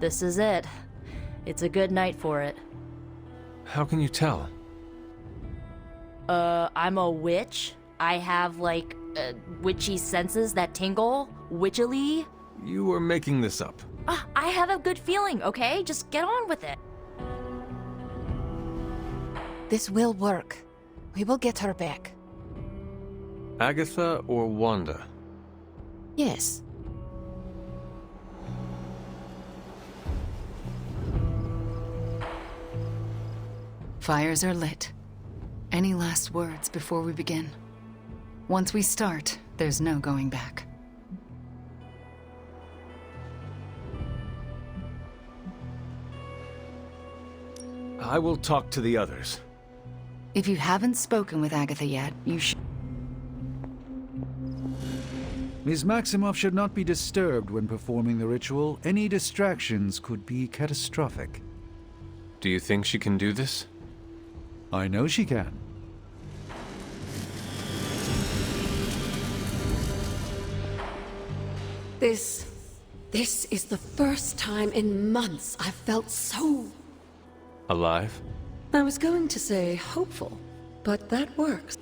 This is it. It's a good night for it. How can you tell? I'm a witch. I have, like, witchy senses that tingle, witchily. You are making this up. I have a good feeling, okay? Just get on with it. This will work. We will get her back. Agatha or Wanda? Yes. Fires are lit. Any last words before we begin? Once we start, there's no going back. I will talk to the others. If you haven't spoken with Agatha yet, you should. Ms. Maximoff should not be disturbed when performing the ritual. Any distractions could be catastrophic. Do you think she can do this? I know she can. This is the first time in months I've felt so... Alive? I was going to say hopeful, but that works.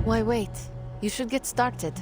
Why wait? You should get started.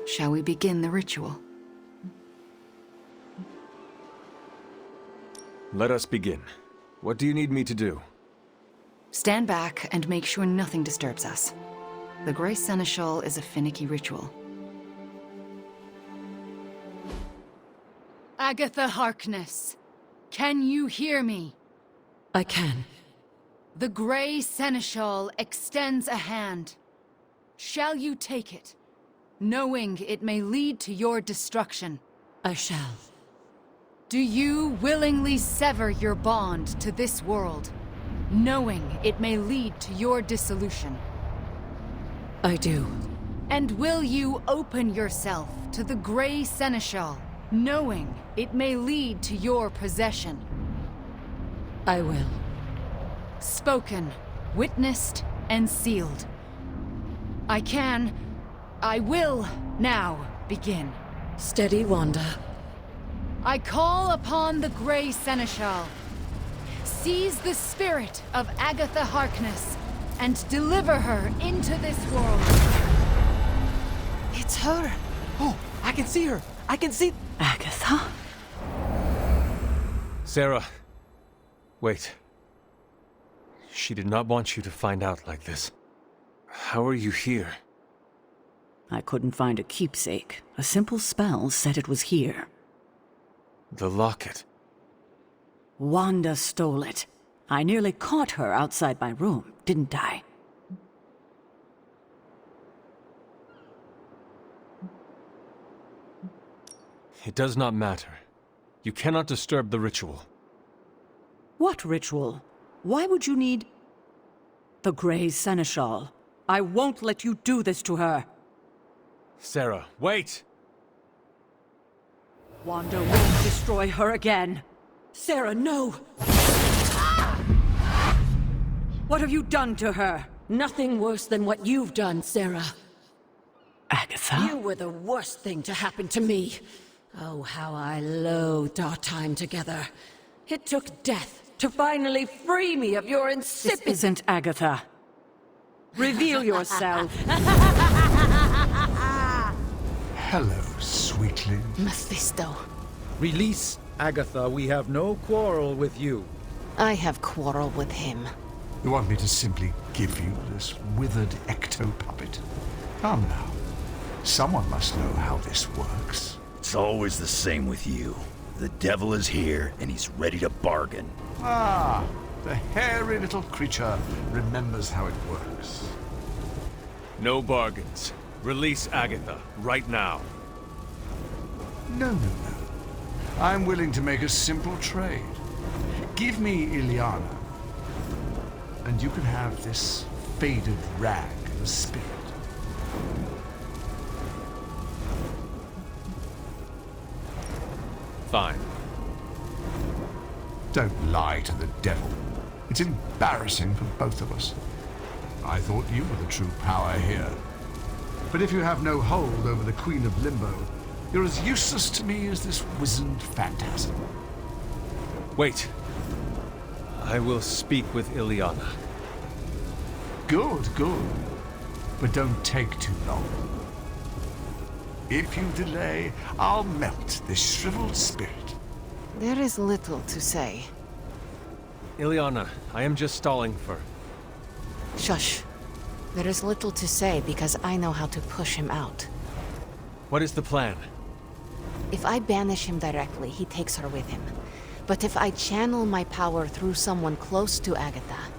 Shall we begin the ritual? Let us begin. What do you need me to do? Stand back and make sure nothing disturbs us. The Grey Seneschal is a finicky ritual. Agatha Harkness, can you hear me? I can. The Grey Seneschal extends a hand. Shall you take it, knowing it may lead to your destruction? I shall. Do you willingly sever your bond to this world, knowing it may lead to your dissolution? I do. And will you open yourself to the Grey Seneschal, knowing it may lead to your possession? I will. Spoken, witnessed, and sealed. I will now begin. Steady, Wanda. I call upon the Grey Seneschal. Seize the spirit of Agatha Harkness and deliver her into this world. It's her. Oh, I can see her. I can see... Agatha? Sarah. Wait. She did not want you to find out like this. How are you here? I couldn't find a keepsake. A simple spell said it was here. The locket. Wanda stole it. I nearly caught her outside my room, didn't I? It does not matter. You cannot disturb the ritual. What ritual? Why would you need... the Grey Seneschal? I won't let you do this to her. Sarah, wait! Wanda won't destroy her again. Sarah, no! What have you done to her? Nothing worse than what you've done, Sarah. Agatha? You were the worst thing to happen to me. Oh, how I loathed our time together. It took death to finally free me of your insipid... This isn't Agatha. Reveal yourself. Hello, sweetling. Mephisto. Release Agatha. We have no quarrel with you. I have quarrel with him. You want me to simply give you this withered ecto-puppet? Come now. Someone must know how this works. It's always the same with you. The devil is here, and he's ready to bargain. Ah, the hairy little creature remembers how it works. No bargains. Release Agatha, right now. No. I'm willing to make a simple trade. Give me Ilyana, and you can have this faded rag of spirit. Fine. Don't lie to the devil. It's embarrassing for both of us. I thought you were the true power here. But if you have no hold over the Queen of Limbo, you're as useless to me as this wizened phantasm. Wait. I will speak with Ilyana. Good. But don't take too long. If you delay, I'll melt this shriveled spirit. There is little to say. Ilyana, I am just stalling for... Shush. There is little to say because I know how to push him out. What is the plan? If I banish him directly, he takes her with him. But if I channel my power through someone close to Agatha...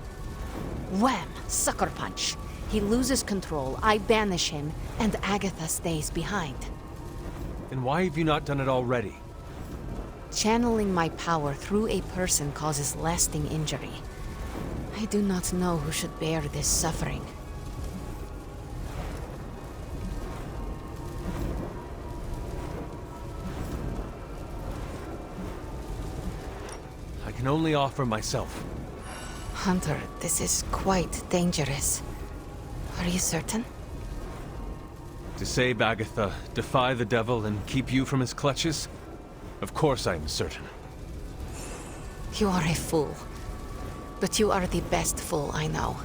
Wham! Sucker punch! He loses control, I banish him, and Agatha stays behind. Then why have you not done it already? Channeling my power through a person causes lasting injury. I do not know who should bear this suffering. I can only offer myself. Hunter, this is quite dangerous. Are you certain? To save Agatha, defy the devil, and keep you from his clutches? Of course I am certain. You are a fool. But you are the best fool I know.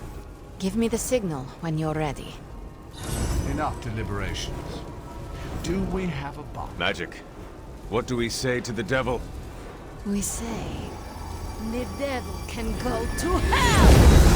Give me the signal when you're ready. Enough deliberations. Do we have a bomb? Magic. What do we say to the devil? We say... The devil can go to hell!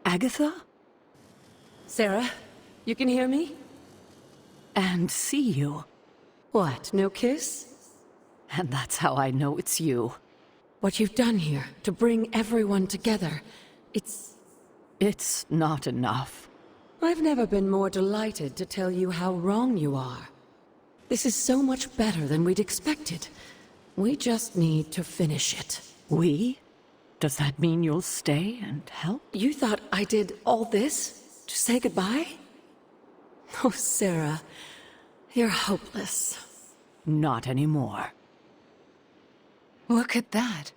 Agatha? Sarah, you can hear me? And see you. What, no kiss? And that's how I know it's you. What you've done here, to bring everyone together, It's not enough. I've never been more delighted to tell you how wrong you are. This is so much better than we'd expected. We just need to finish it. We? Does that mean you'll stay and help? You thought I did all this to say goodbye? Oh, Sarah, you're hopeless. Not anymore. Look at that.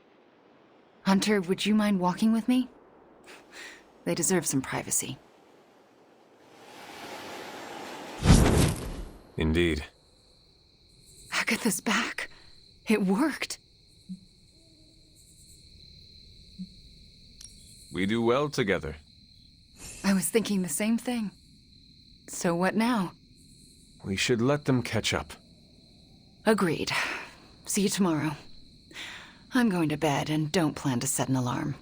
Hunter, would you mind walking with me? They deserve some privacy. Indeed. Agatha's back. It worked. We do well together. I was thinking the same thing. So what now? We should let them catch up. Agreed. See you tomorrow. I'm going to bed and don't plan to set an alarm.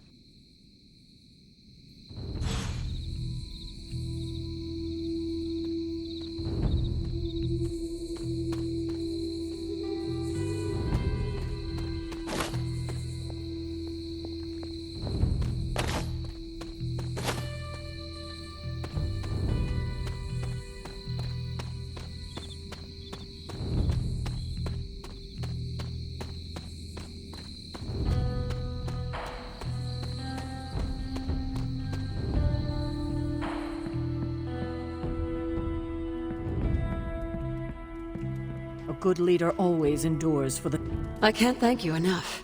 good leader always endures for the... I can't thank you enough.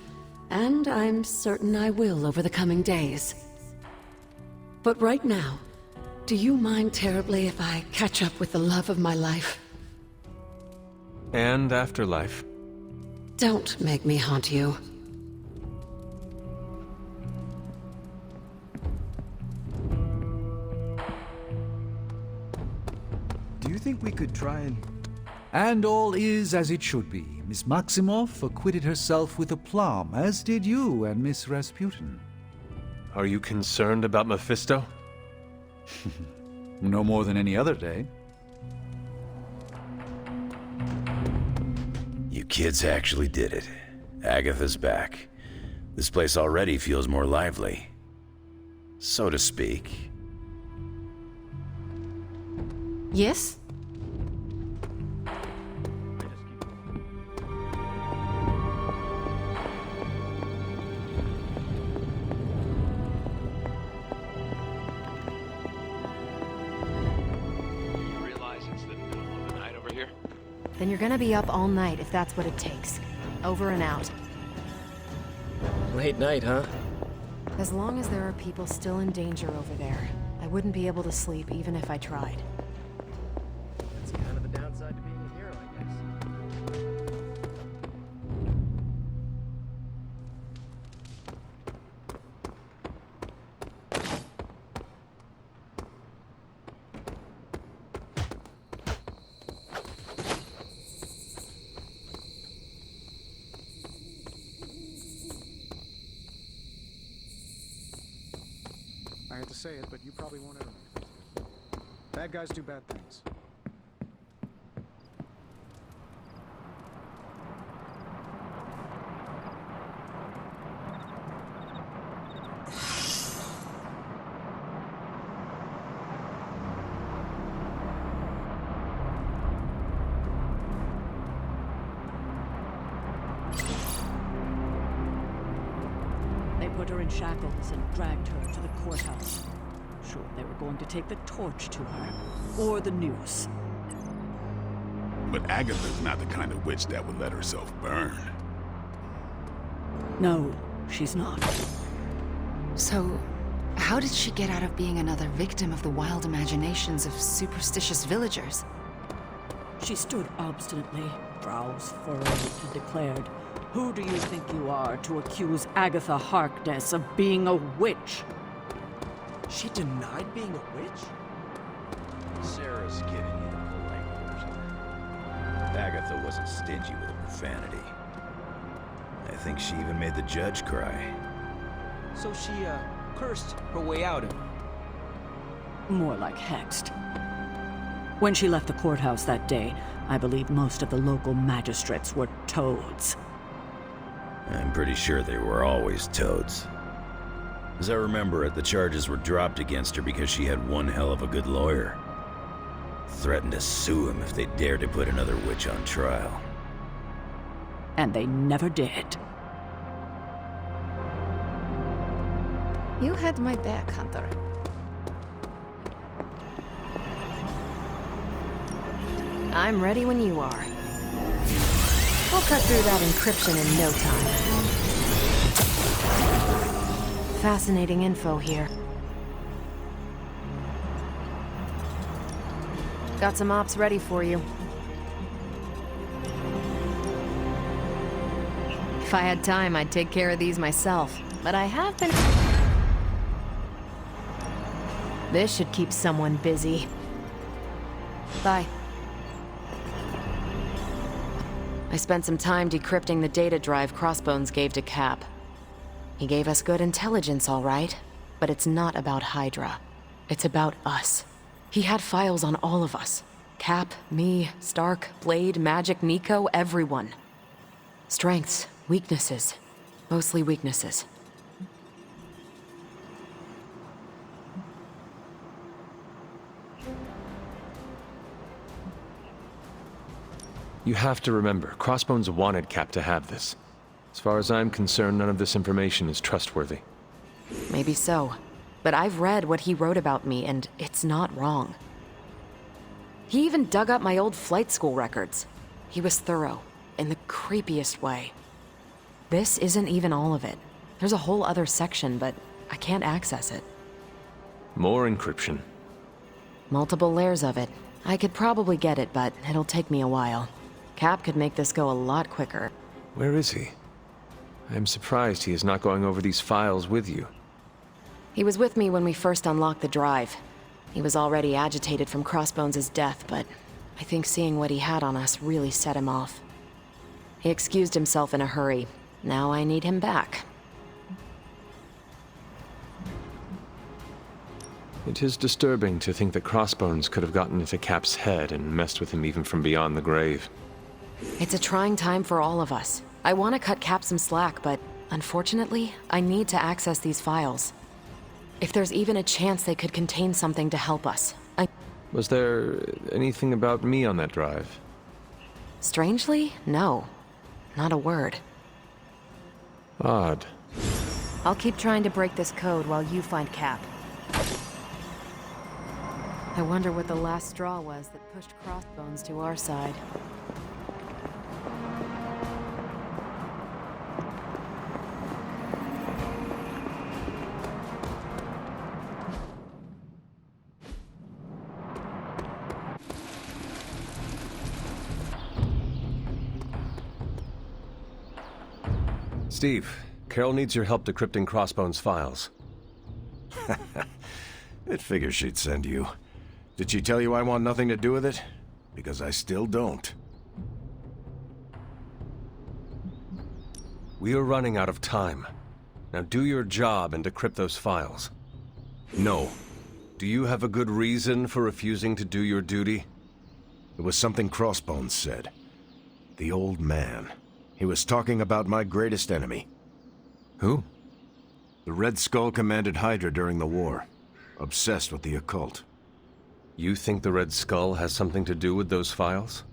And I'm certain I will over the coming days. But right now, do you mind terribly if I catch up with the love of my life? And afterlife. Don't make me haunt you. Do you think we could try and... And all is as it should be. Miss Maximoff acquitted herself with aplomb, as did you and Miss Rasputin. Are you concerned about Mephisto? No more than any other day. You kids actually did it. Agatha's back. This place already feels more lively. So to speak. Yes? Then you're gonna be up all night if that's what it takes. Over and out. Late night, huh? As long as there are people still in danger over there, I wouldn't be able to sleep even if I tried. That's kind of the downside to being a hero, I guess. I hate to say it, but you probably won't ever make it. Bad guys do bad things. They put her in shackles and dragged her to the courthouse. Sure, they were going to take the torch to her, or the noose. But Agatha's not the kind of witch that would let herself burn. No, she's not. So, how did she get out of being another victim of the wild imaginations of superstitious villagers? She stood obstinately, brows furrowed, and declared, "Who do you think you are to accuse Agatha Harkness of being a witch?" She denied being a witch? Sarah's giving you the polite version. Agatha wasn't stingy with her profanity. I think she even made the judge cry. So she, cursed her way out of it. More like hexed. When she left the courthouse that day, I believe most of the local magistrates were toads. I'm pretty sure they were always toads. As I remember it, the charges were dropped against her because she had one hell of a good lawyer. Threatened to sue him if they dared to put another witch on trial. And they never did. You had my back, Hunter. I'm ready when you are. We'll cut through that encryption in no time. Fascinating info here. Got some ops ready for you. If I had time, I'd take care of these myself, but I have been... This should keep someone busy. Bye. I spent some time decrypting the data drive Crossbones gave to Cap. He gave us good intelligence, all right, but it's not about Hydra. It's about us. He had files on all of us. Cap, me, Stark, Blade, Magic, Nico, everyone. Strengths, weaknesses. Mostly weaknesses. You have to remember, Crossbones wanted Cap to have this. As far as I'm concerned, none of this information is trustworthy. Maybe so. But I've read what he wrote about me, and it's not wrong. He even dug up my old flight school records. He was thorough, in the creepiest way. This isn't even all of it. There's a whole other section, but I can't access it. More encryption. Multiple layers of it. I could probably get it, but it'll take me a while. Cap could make this go a lot quicker. Where is he? I'm surprised he is not going over these files with you. He was with me when we first unlocked the drive. He was already agitated from Crossbones' death, but I think seeing what he had on us really set him off. He excused himself in a hurry. Now I need him back. It is disturbing to think that Crossbones could have gotten into Cap's head and messed with him even from beyond the grave. It's a trying time for all of us. I want to cut Cap some slack, but unfortunately, I need to access these files. If there's even a chance they could contain something to help us, Was there anything about me on that drive? Strangely, no. Not a word. Odd. I'll keep trying to break this code while you find Cap. I wonder what the last straw was that pushed Crossbones to our side. Steve, Carol needs your help decrypting Crossbones' files. It figures she'd send you. Did she tell you I want nothing to do with it? Because I still don't. We are running out of time. Now do your job and decrypt those files. No. Do you have a good reason for refusing to do your duty? It was something Crossbones said. The old man. He was talking about my greatest enemy. Who? The Red Skull commanded Hydra during the war. Obsessed with the occult. You think the Red Skull has something to do with those files?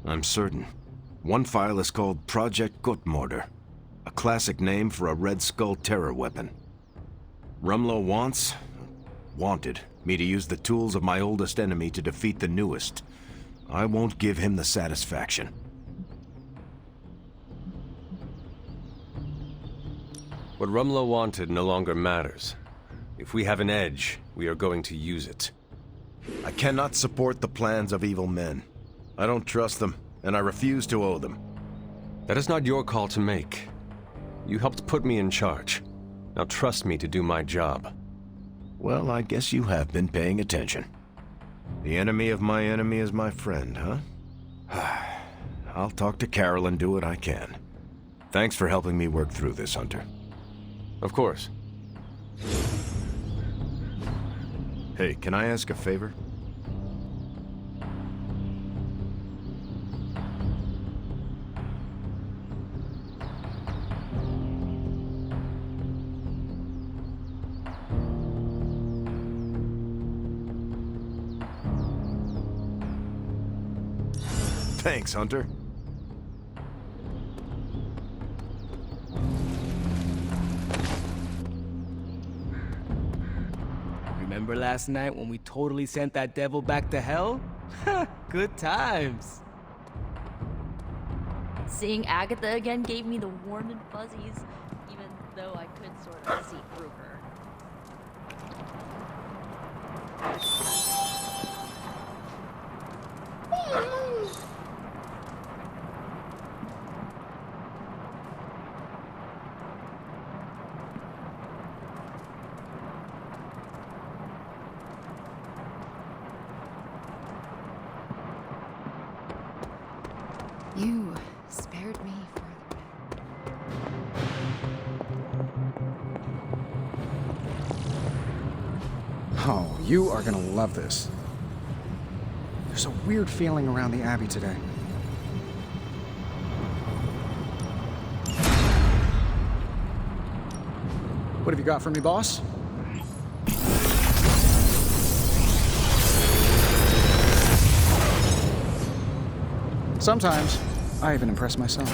I'm certain. One file is called Project Gutmorder, a classic name for a Red Skull terror weapon. Rumlow wanted me to use the tools of my oldest enemy to defeat the newest. I won't give him the satisfaction. What Rumlow wanted no longer matters. If we have an edge, we are going to use it. I cannot support the plans of evil men. I don't trust them, and I refuse to owe them. That is not your call to make. You helped put me in charge. Now trust me to do my job. Well, I guess you have been paying attention. The enemy of my enemy is my friend, huh? I'll talk to Carol and do what I can. Thanks for helping me work through this, Hunter. Of course. Hey, can I ask a favor? Thanks, Hunter. Remember last night when we totally sent that devil back to hell? Good times. Seeing Agatha again gave me the warm and fuzzies, even though I could sort of see through her. You spared me for Oh, you are gonna love this. There's a weird feeling around the Abbey today. What have you got for me, boss? Sometimes, I even impress myself.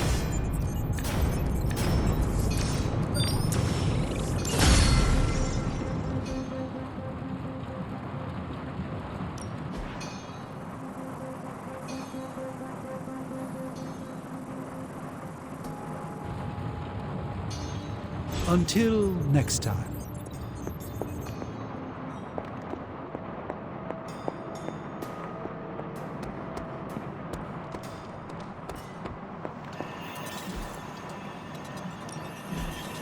Until next time.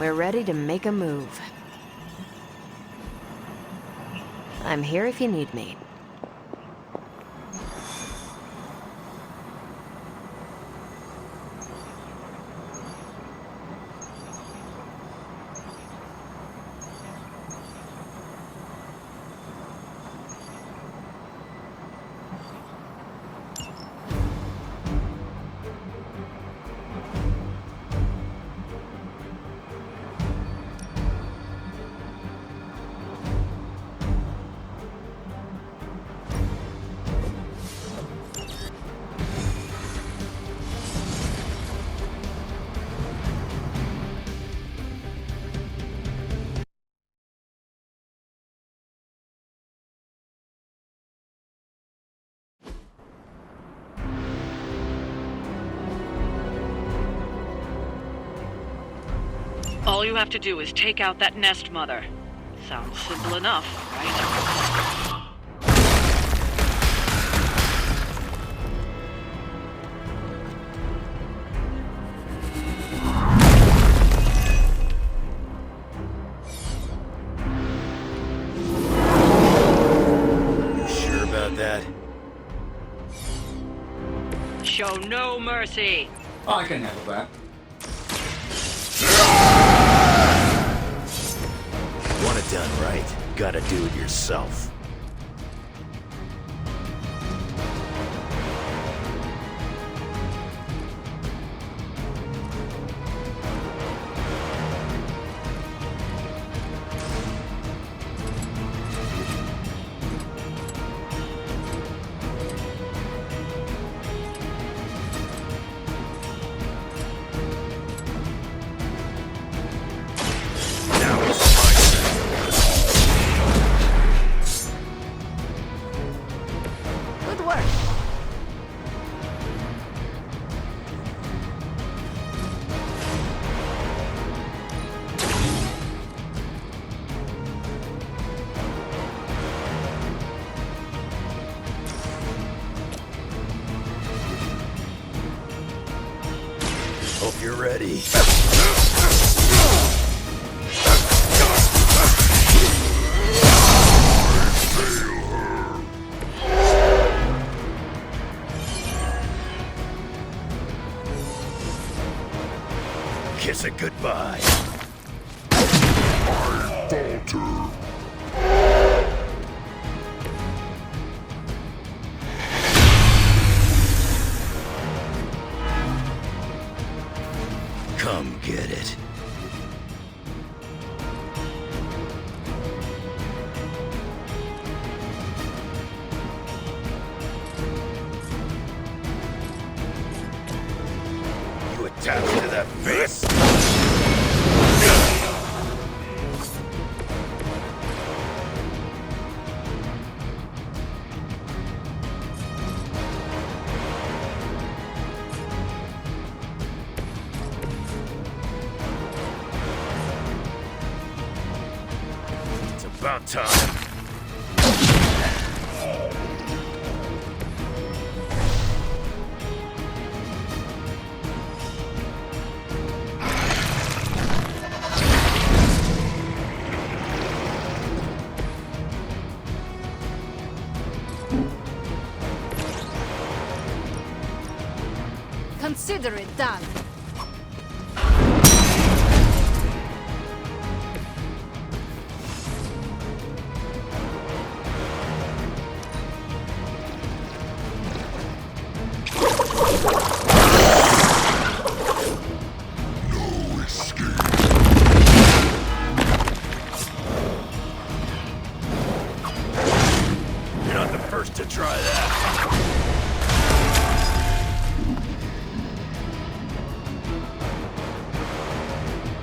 We're ready to make a move. I'm here if you need me. All you have to do is take out that nest mother. Sounds simple enough, right? You sure about that? Show no mercy. I can handle that. Want it done right, gotta do it yourself. Hope you're ready. Kiss it goodbye. I falter. Come get it. You attached to that fist? About time. Consider it done. You're not the first to try that.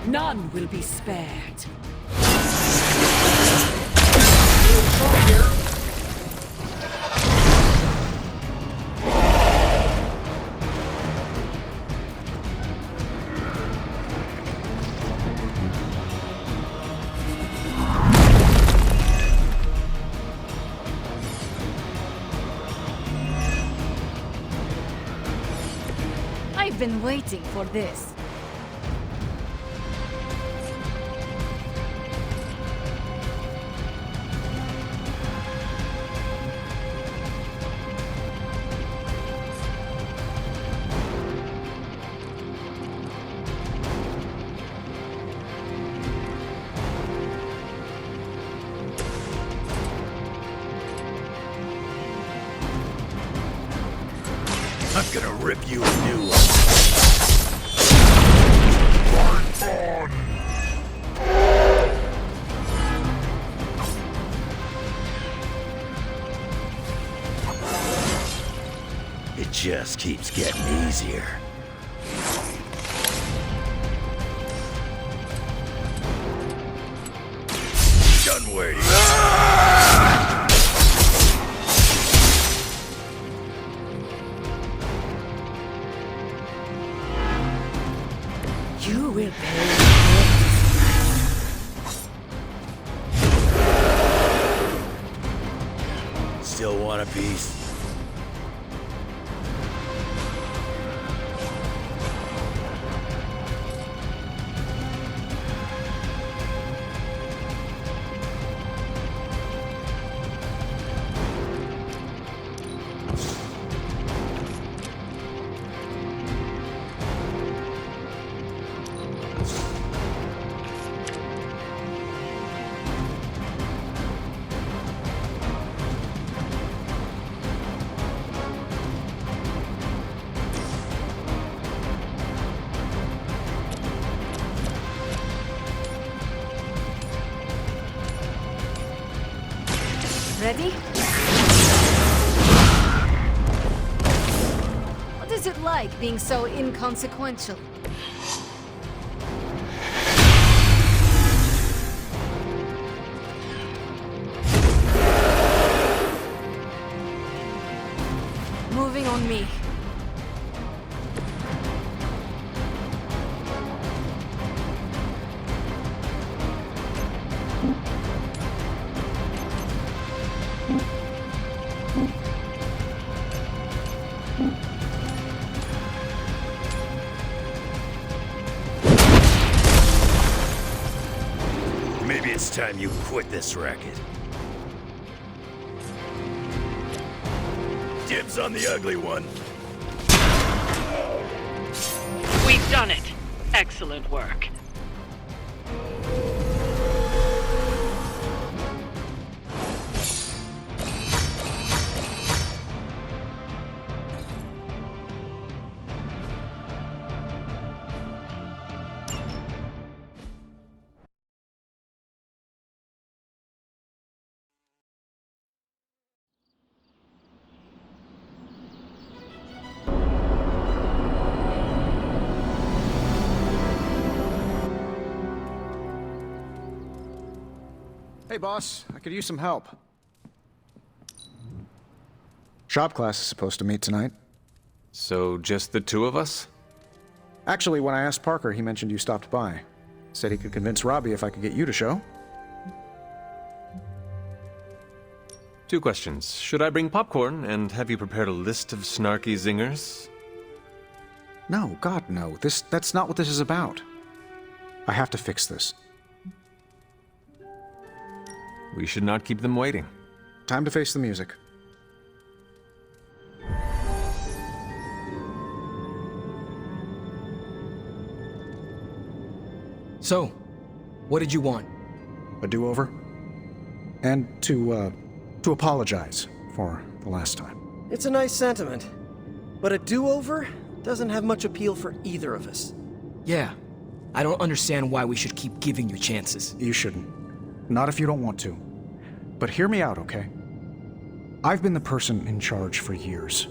None will be spared. been waiting for this. I'm gonna rip you a new one. It just keeps getting easier. Done waiting. You will pay. Still want a piece? Ready? What is it like being so inconsequential? Moving on me. Maybe it's time you quit this racket. Dibs on the ugly one. We've done it. Excellent work. Hey, boss. I could use some help. Shop class is supposed to meet tonight. So, just the two of us? Actually, when I asked Parker, he mentioned you stopped by. Said he could convince Robbie if I could get you to show. Two questions. Should I bring popcorn and have you prepared a list of snarky zingers? No, God, no. That's not what this is about. I have to fix this. We should not keep them waiting. Time to face the music. So, what did you want? A do-over? And to apologize for the last time. It's a nice sentiment. But a do-over doesn't have much appeal for either of us. Yeah. I don't understand why we should keep giving you chances. You shouldn't. Not if you don't want to. But hear me out, okay? I've been the person in charge for years.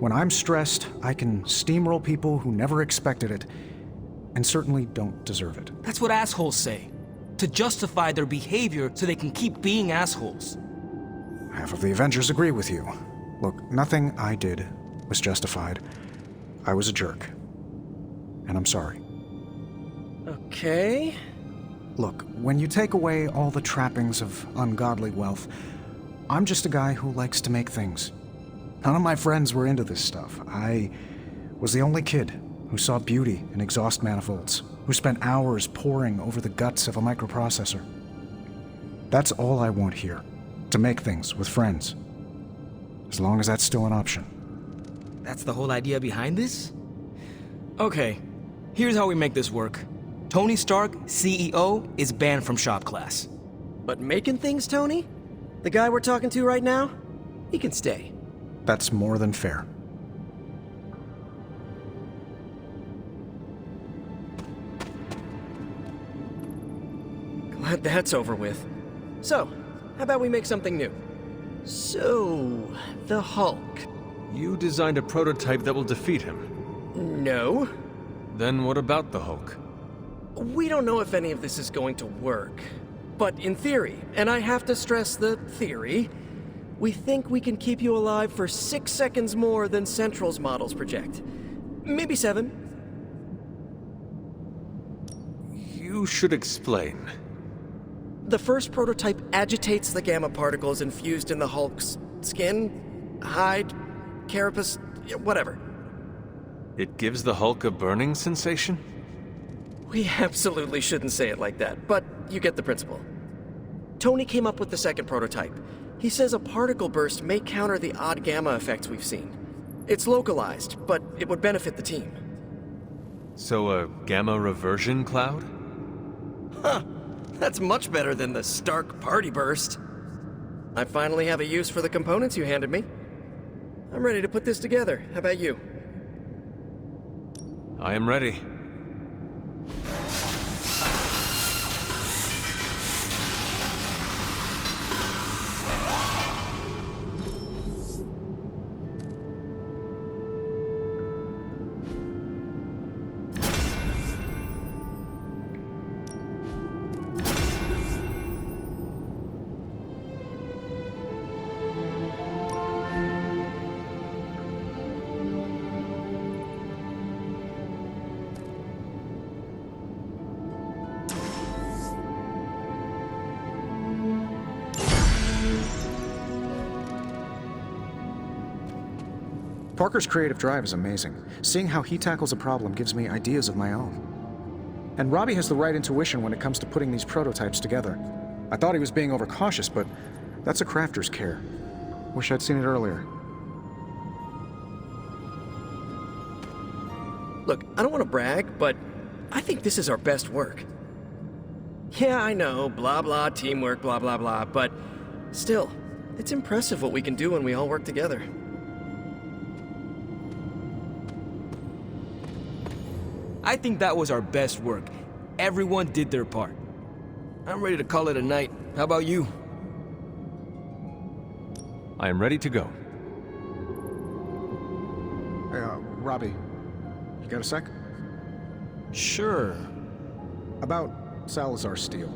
When I'm stressed, I can steamroll people who never expected it, and certainly don't deserve it. That's what assholes say. To justify their behavior so they can keep being assholes. Half of the Avengers agree with you. Look, nothing I did was justified. I was a jerk. And I'm sorry. Okay. Look, when you take away all the trappings of ungodly wealth, I'm just a guy who likes to make things. None of my friends were into this stuff. I was the only kid. who saw beauty in exhaust manifolds, who spent hours poring over the guts of a microprocessor. That's all I want here, to make things with friends. As long as that's still an option. That's the whole idea behind this? Okay, here's how we make this work. Tony Stark, CEO, is banned from shop class. But making things, Tony? The guy we're talking to right now? He can stay. That's more than fair. Glad that's over with. So, how about we make something new? So, the Hulk. You designed a prototype that will defeat him. No. Then what about the Hulk? We don't know if any of this is going to work. But in theory, and I have to stress the theory, we think we can keep you alive for 6 seconds more than Central's models project. Maybe 7. You should explain. The first prototype agitates the gamma particles infused in the Hulk's skin, hide, carapace, whatever. It gives the Hulk a burning sensation? We absolutely shouldn't say it like that, but you get the principle. Tony came up with the second prototype. He says a particle burst may counter the odd gamma effects we've seen. It's localized, but it would benefit the team. So a gamma reversion cloud? Huh. That's much better than the Stark party burst. I finally have a use for the components you handed me. I'm ready to put this together. How about you? I am ready. Parker's creative drive is amazing. Seeing how he tackles a problem gives me ideas of my own. And Robbie has the right intuition when it comes to putting these prototypes together. I thought he was being overcautious, but that's a crafter's care. Wish I'd seen it earlier. Look, I don't want to brag, but I think this is our best work. Yeah, I know, blah blah, teamwork, blah blah blah, but still, it's impressive what we can do when we all work together. I think that was our best work. Everyone did their part. I'm ready to call it a night. How about you? I am ready to go. Hey, Robbie, you got a sec? Sure. About Salazar Steel.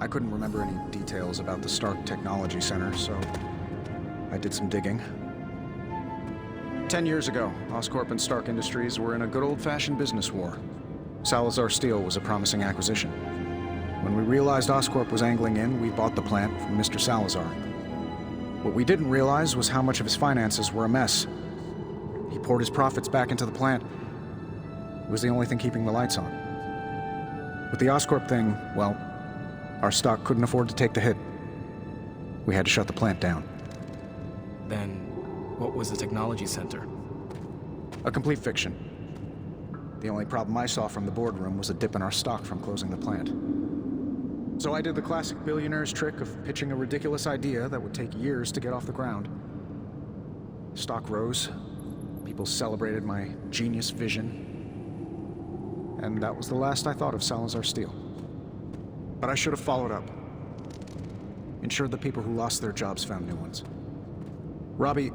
I couldn't remember any details about the Stark Technology Center, so I did some digging. 10 years ago, Oscorp and Stark Industries were in a good old-fashioned business war. Salazar Steel was a promising acquisition. When we realized Oscorp was angling in, we bought the plant from Mr. Salazar. What we didn't realize was how much of his finances were a mess. He poured his profits back into the plant. It was the only thing keeping the lights on. With the Oscorp thing, well, our stock couldn't afford to take the hit. We had to shut the plant down. Then, what was the technology center? A complete fiction. The only problem I saw from the boardroom was a dip in our stock from closing the plant. So I did the classic billionaire's trick of pitching a ridiculous idea that would take years to get off the ground. Stock rose. People celebrated my genius vision. And that was the last I thought of Salazar Steel. But I should have followed up. Ensured the people who lost their jobs found new ones. Robbie,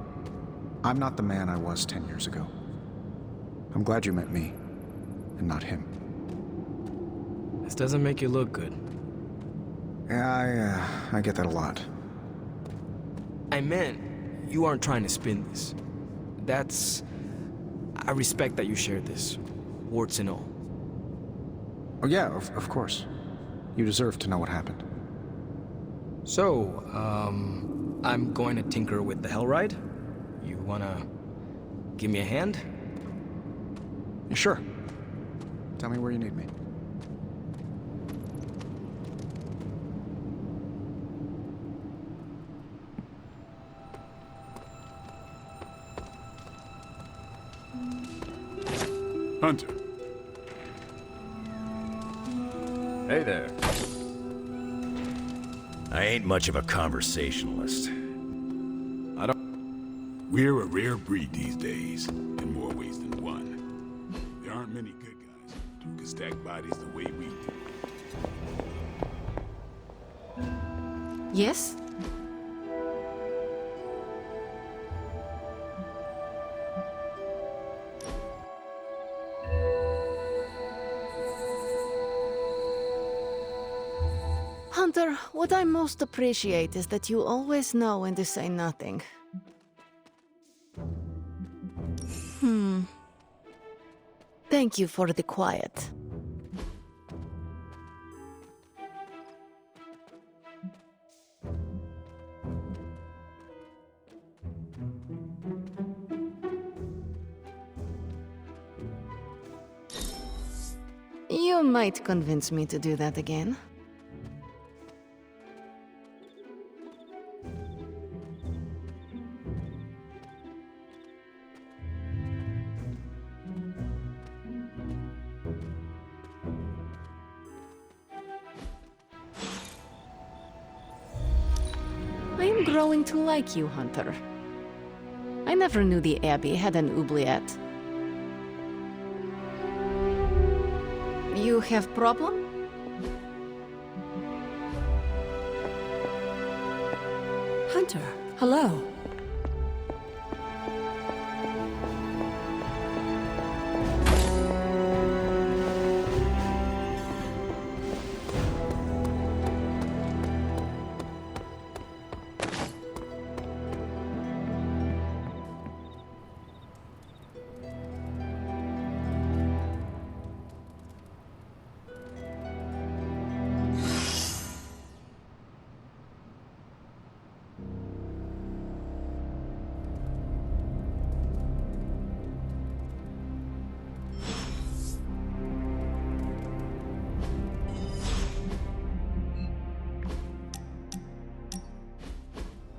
I'm not the man I was 10 years ago. I'm glad you met me, and not him. This doesn't make you look good. Yeah, I get that a lot. I meant, you aren't trying to spin this. I respect that you shared this, warts and all. Oh yeah, of course. You deserve to know what happened. So, I'm going to tinker with the Hellride? You wanna give me a hand? Sure. Tell me where you need me. Hunter. Hey there. I ain't much of a conversationalist. We're a rare breed these days, in more ways than one. There aren't many good guys who can stack bodies the way we do. Yes? Hunter, what I most appreciate is that you always know when to say nothing. Thank you for the quiet. You might convince me to do that again. I am growing to like you, Hunter. I never knew the Abbey had an oubliette. You have problem? Hunter, hello.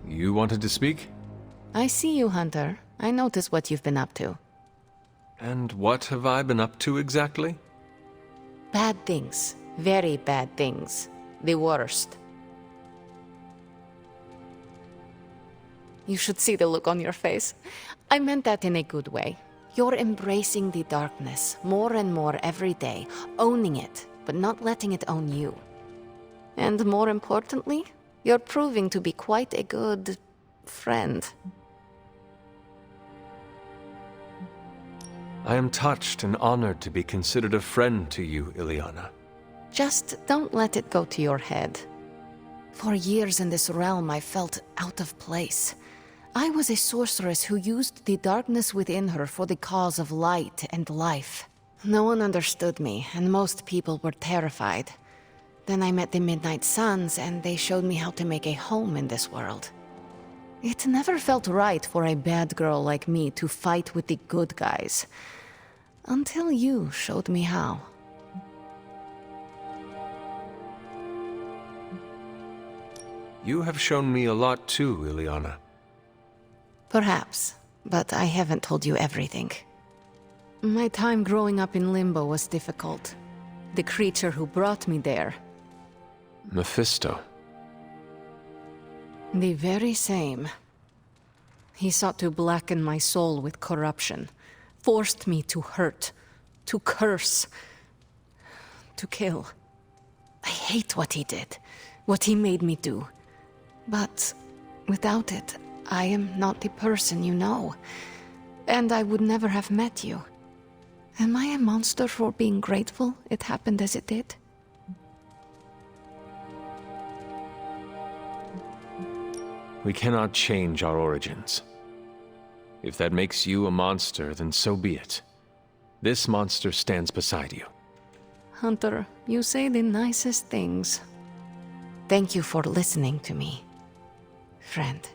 You wanted to speak? I see you, Hunter. I notice what you've been up to. And what have I been up to exactly? Bad things. Very bad things. The worst. You should see the look on your face. I meant that in a good way. You're embracing the darkness more and more every day, owning it, but not letting it own you. And more importantly, you're proving to be quite a good friend. I am touched and honored to be considered a friend to you, Ileana. Just don't let it go to your head. For years in this realm, I felt out of place. I was a sorceress who used the darkness within her for the cause of light and life. No one understood me, and most people were terrified. Then I met the Midnight Suns, and they showed me how to make a home in this world. It never felt right for a bad girl like me to fight with the good guys. Until you showed me how. You have shown me a lot too, Ileana. Perhaps, but I haven't told you everything. My time growing up in Limbo was difficult. The creature who brought me there. Mephisto. The very same. He sought to blacken my soul with corruption, forced me to hurt, to curse, to kill. I hate what he did, what he made me do. But without it, I am not the person you know, and I would never have met you. Am I a monster for being grateful it happened as it did? We cannot change our origins. If that makes you a monster, then so be it. This monster stands beside you. Hunter, you say the nicest things. Thank you for listening to me, friend.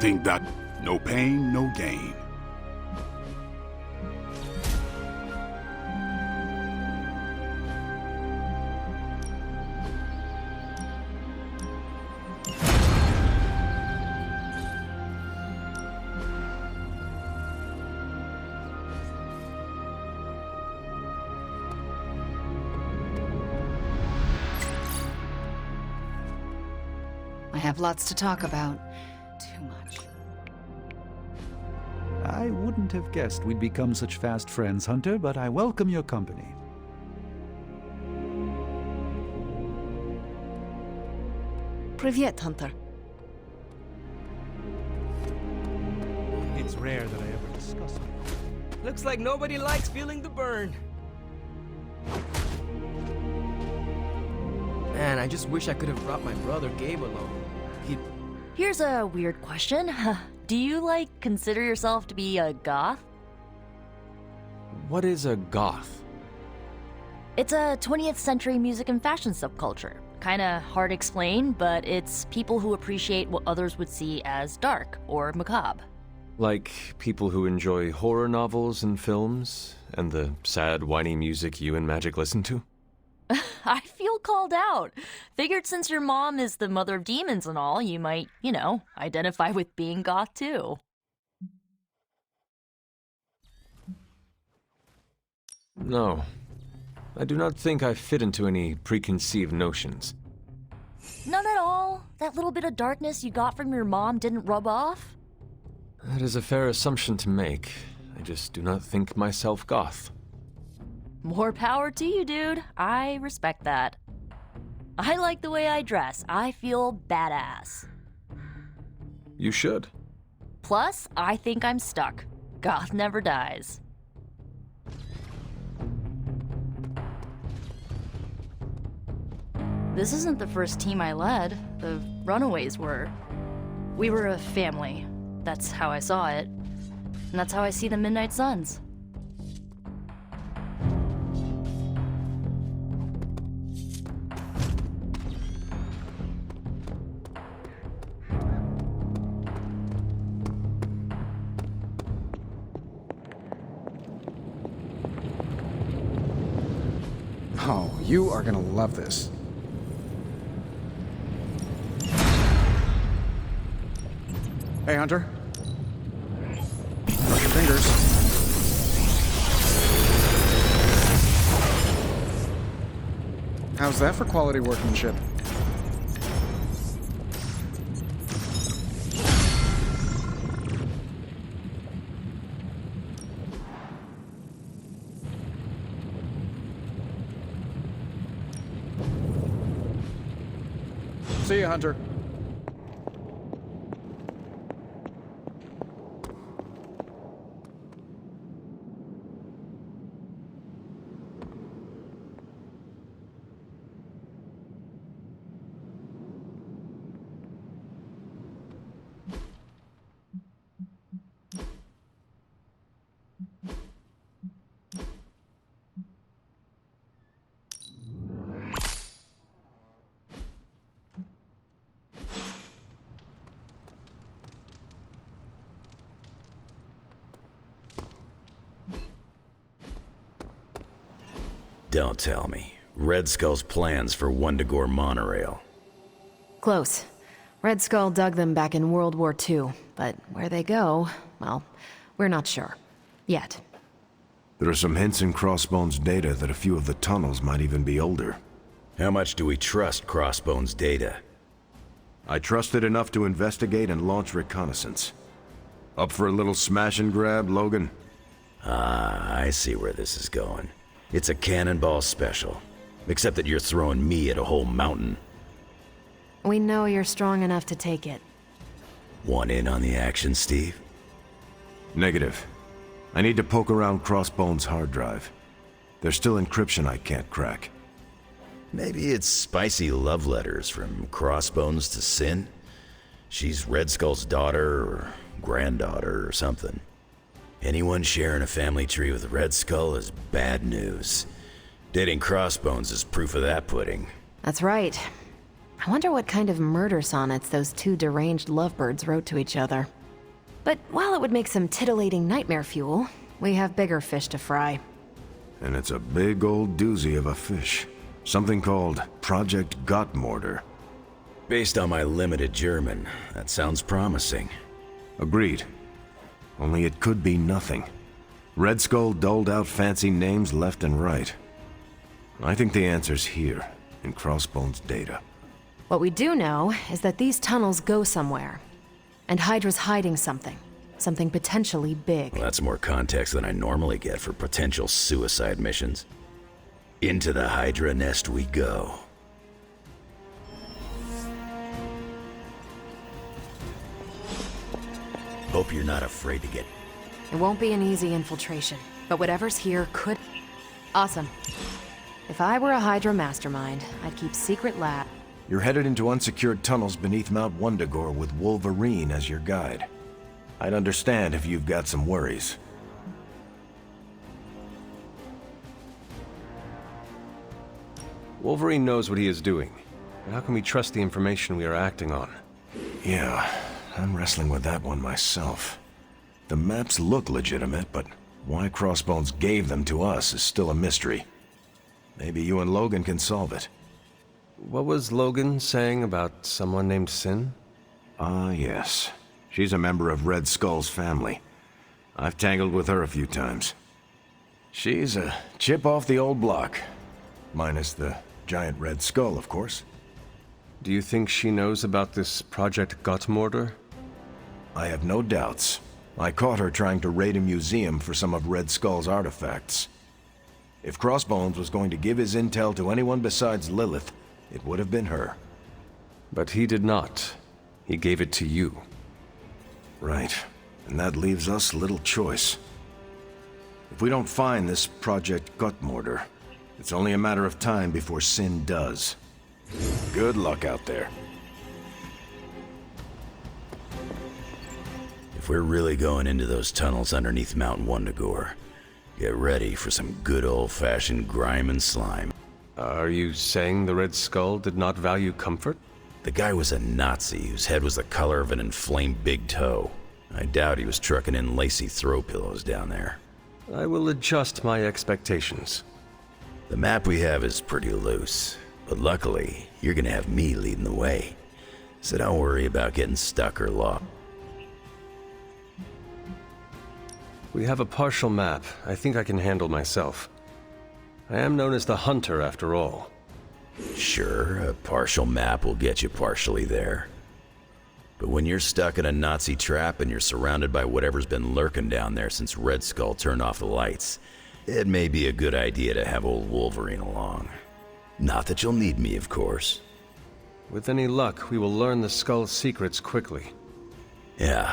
think that no pain, no gain. I have lots to talk about. Too much. I wouldn't have guessed we'd become such fast friends, Hunter, but I welcome your company. Privyet, Hunter. It's rare that I ever discuss it. Looks like nobody likes feeling the burn. Man, I just wish I could have brought my brother Gabe along. Here's a weird question. Do you, consider yourself to be a goth? What is a goth? It's a 20th century music and fashion subculture. Kinda hard to explain, but it's people who appreciate what others would see as dark or macabre. Like people who enjoy horror novels and films, and the sad, whiny music you and Magic listen to? I feel called out. Figured since your mom is the mother of demons and all, you might, identify with being goth too. No. I do not think I fit into any preconceived notions. None at all? That little bit of darkness you got from your mom didn't rub off? That is a fair assumption to make. I just do not think myself goth. More power to you, dude. I respect that. I like the way I dress. I feel badass. You should. Plus, I think I'm stuck. Goth never dies. This isn't the first team I led. The Runaways were. We were a family. That's how I saw it. And that's how I see the Midnight Suns. Oh, you are gonna love this. Hey, Hunter. Cross your fingers. How's that for quality workmanship? See you, Hunter. Don't tell me. Red Skull's plans for Wundagore monorail. Close. Red Skull dug them back in World War II, but where they go, well, we're not sure. Yet. There are some hints in Crossbone's data that a few of the tunnels might even be older. How much do we trust Crossbone's data? I trust it enough to investigate and launch reconnaissance. Up for a little smash and grab, Logan? Ah, I see where this is going. It's a cannonball special. Except that you're throwing me at a whole mountain. We know you're strong enough to take it. Want in on the action, Steve? Negative. I need to poke around Crossbone's hard drive. There's still encryption I can't crack. Maybe it's spicy love letters from Crossbones to Sin? She's Red Skull's daughter or granddaughter or something. Anyone sharing a family tree with Red Skull is bad news. Dating Crossbones is proof of that pudding. That's right. I wonder what kind of murder sonnets those two deranged lovebirds wrote to each other. But while it would make some titillating nightmare fuel, we have bigger fish to fry. And it's a big old doozy of a fish. Something called Project Gottmortar. Based on my limited German, that sounds promising. Agreed. Only it could be nothing. Red Skull doled out fancy names left and right. I think the answer's here, in Crossbone's data. What we do know is that these tunnels go somewhere. And Hydra's hiding something. Something potentially big. Well, that's more context than I normally get for potential suicide missions. Into the Hydra nest we go. Hope you're not afraid to get... It won't be an easy infiltration, but whatever's here could... Awesome. If I were a Hydra mastermind, I'd keep secret lab... You're headed into unsecured tunnels beneath Mount Wundagore with Wolverine as your guide. I'd understand if you've got some worries. Wolverine knows what he is doing. But how can we trust the information we are acting on? Yeah, I'm wrestling with that one myself. The maps look legitimate, but why Crossbones gave them to us is still a mystery. Maybe you and Logan can solve it. What was Logan saying about someone named Sin? Ah, yes. She's a member of Red Skull's family. I've tangled with her a few times. She's a chip off the old block. Minus the giant Red Skull, of course. Do you think she knows about this Project Gottmortar? I have no doubts. I caught her trying to raid a museum for some of Red Skull's artifacts. If Crossbones was going to give his intel to anyone besides Lilith, it would have been her. But he did not. He gave it to you. Right. And that leaves us little choice. If we don't find this Project Gottmortar, it's only a matter of time before Sin does. Good luck out there. If we're really going into those tunnels underneath Mount Wundagore, get ready for some good old-fashioned grime and slime. Are you saying the Red Skull did not value comfort? The guy was a Nazi whose head was the color of an inflamed big toe. I doubt he was trucking in lacy throw pillows down there. I will adjust my expectations. The map we have is pretty loose, but luckily, you're gonna have me leading the way. So don't worry about getting stuck or lost. We have a partial map. I think I can handle myself. I am known as the Hunter, after all. Sure, a partial map will get you partially there. But when you're stuck in a Nazi trap and you're surrounded by whatever's been lurking down there since Red Skull turned off the lights, it may be a good idea to have old Wolverine along. Not that you'll need me, of course. With any luck, we will learn the Skull's secrets quickly. Yeah,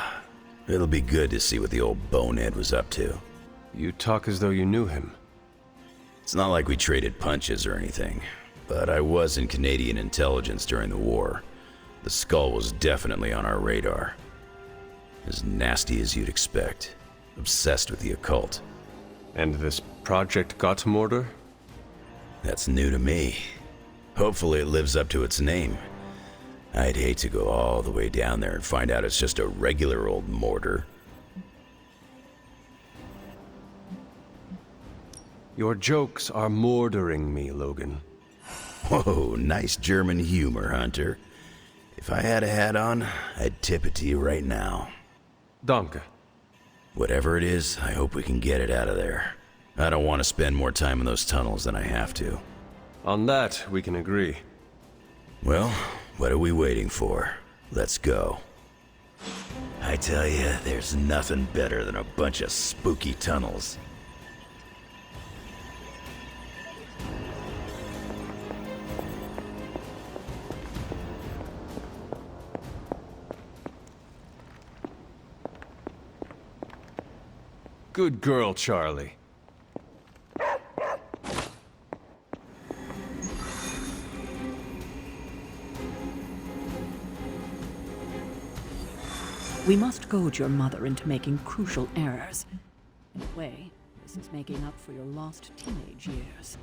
it'll be good to see what the old bonehead was up to. You talk as though you knew him. It's not like we traded punches or anything, but I was in Canadian intelligence during the war. The Skull was definitely on our radar. As nasty as you'd expect. Obsessed with the occult. And this Project Gottmortar? That's new to me. Hopefully it lives up to its name. I'd hate to go all the way down there and find out it's just a regular old mortar. Your jokes are mordering me, Logan. Whoa, nice German humor, Hunter. If I had a hat on, I'd tip it to you right now. Danke. Whatever it is, I hope we can get it out of there. I don't want to spend more time in those tunnels than I have to. On that, we can agree. Well, what are we waiting for? Let's go. I tell you, there's nothing better than a bunch of spooky tunnels. Good girl, Charlie. We must goad your mother into making crucial errors. In a way, this is making up for your lost teenage years.